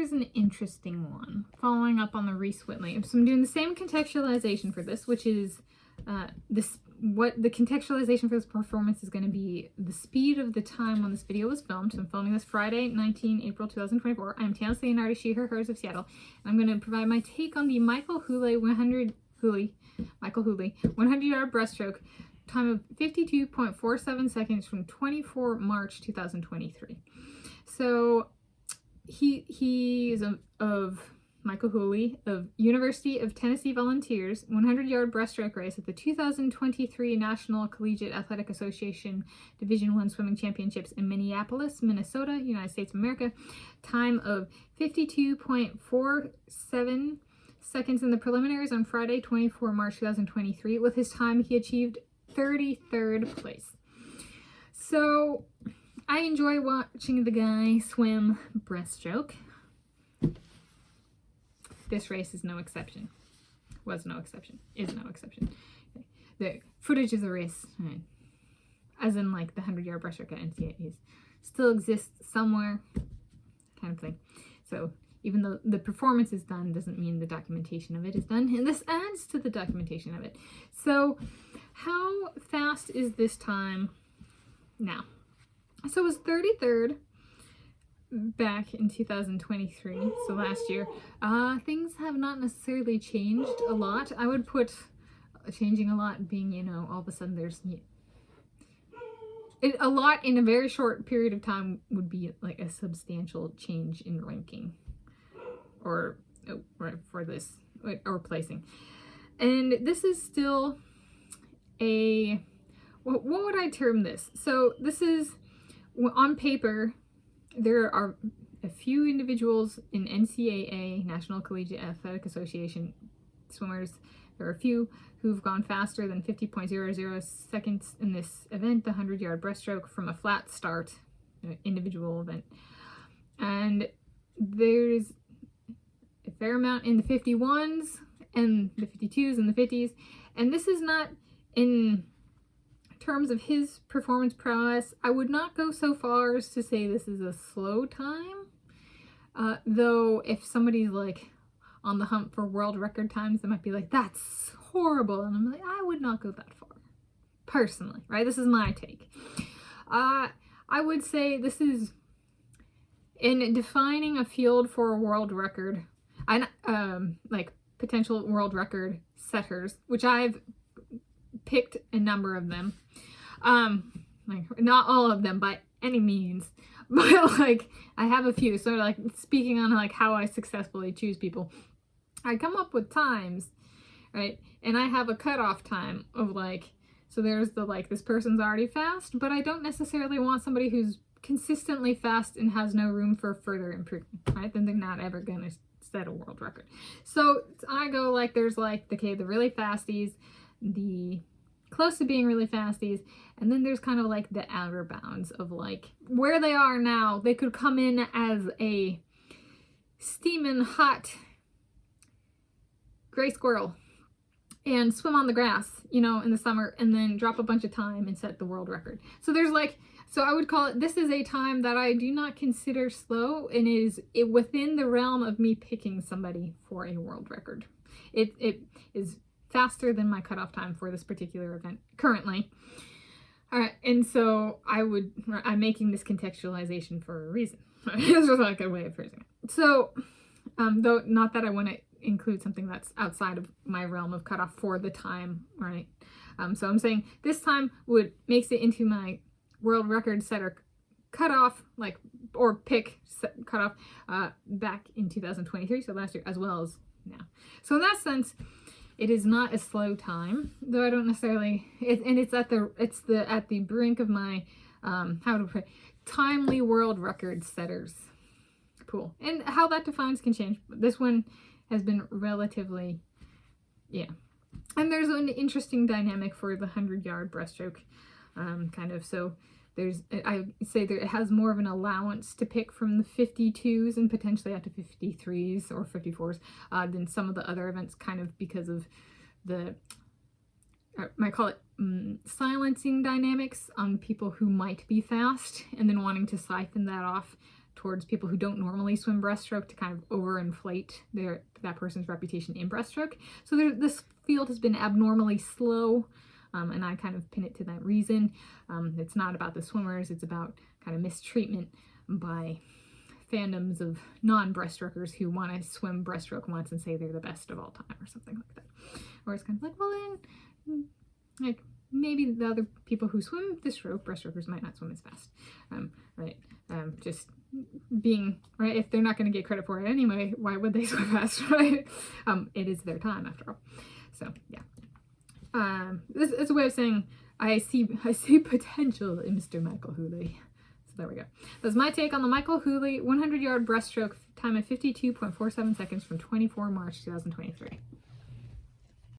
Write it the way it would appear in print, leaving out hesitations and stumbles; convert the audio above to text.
here's an interesting one, following up on the Reese Whitley. So I'm doing the same contextualization for this, which is what the contextualization for this performance is going to be the speed of the time when this video was filmed. So I'm filming this Friday, April 2024. I'm Tanis Leonhardi, she, her, hers of Seattle. And I'm going to provide my take on the Michael Houlie 100-yard breaststroke time of 52.47 seconds from 24 March 2023. So he is of Michael Houlie of University of Tennessee Volunteers 100-yard breaststroke race at the 2023 National Collegiate Athletic Association Division I Swimming Championships in Minneapolis, Minnesota, United States of America. Time of 52.47 seconds in the preliminaries on Friday, 24 March 2023. With his time, he achieved 33rd place. So I enjoy watching the guy swim breaststroke. This race is no exception. Was no exception. Is no exception. Okay. The footage of the race, as in like the 100-yard breaststroke at NCAAs, still exists somewhere, kind of thing. So even though the performance is done, doesn't mean the documentation of it is done, and this adds to the documentation of it. So how fast is this time now? So it was 33rd back in 2023, so last year. Things have not necessarily changed a lot. I would put changing a lot being, you know, all of a sudden there's a lot in a very short period of time would be like a substantial change in ranking or for this or placing. And this is still a, what would I term this? So this is on paper. There are a few individuals in NCAA, National Collegiate Athletic Association swimmers. There are a few who've gone faster than 50.00 seconds in this event, the 100-yard breaststroke from a flat start, individual event. And there's a fair amount in the 51s and the 52s and the 50s. And this is not in terms of his performance prowess. I would not go so far as to say this is a slow time, though if somebody's like on the hunt for world record times, they might be like, that's horrible, and I'm like, I would not go that far personally, right? This is my take. I would say this is in defining a field for a world record, like potential world record setters, which I've picked a number of them. Like not all of them by any means, but like I have a few. So like speaking on like how I successfully choose people, I come up with times, right? And I have a cutoff time of like, so there's the like, this person's already fast, but I don't necessarily want somebody who's consistently fast and has no room for further improvement, right? Then they're not ever gonna set a world record. So I go like, there's like, okay, the really fasties, the close to being really fasties, and then there's kind of like the outer bounds of like where they are now. They could come in as a steaming hot gray squirrel and swim on the grass, you know, in the summer, and then drop a bunch of time and set the world record. So there's like, so I would call it, this is a time that I do not consider slow and is within the realm of me picking somebody for a world record. It is faster than my cutoff time for this particular event currently. All right, and so I'm making this contextualization for a reason. This was like a way of phrasing it. So, though not that I want to include something that's outside of my realm of cutoff for the time, right? So I'm saying this time makes it into my world record setter cutoff, like, or pick cutoff back in 2023, so last year, as well as now. So in that sense, it is not a slow time, though I don't necessarily, it's at the brink of my, timely world record setters pool. And how that defines can change. This one has been relatively, yeah. And there's an interesting dynamic for the 100-yard breaststroke, kind of. So I say that it has more of an allowance to pick from the 52s and potentially up to 53s or 54s than some of the other events, kind of because of the, I might call it silencing dynamics on people who might be fast, and then wanting to siphon that off towards people who don't normally swim breaststroke to kind of overinflate that person's reputation in breaststroke. So this field has been abnormally slow, and I kind of pin it to that reason. It's not about the swimmers, it's about kind of mistreatment by fandoms of non-breaststrokers who want to swim breaststroke once and say they're the best of all time or something like that. Or it's kind of like, well then, like, maybe the other people who swim this stroke, breaststrokers, might not swim as fast, right? Just being, right, if they're not going to get credit for it anyway, why would they swim fast, right? It is their time after all. So, yeah. This is a way of saying, I see potential in Mr. Michael Houlie. So there we go. That's my take on the Michael Houlie 100-yard breaststroke time of 52.47 seconds from 24 March 2023.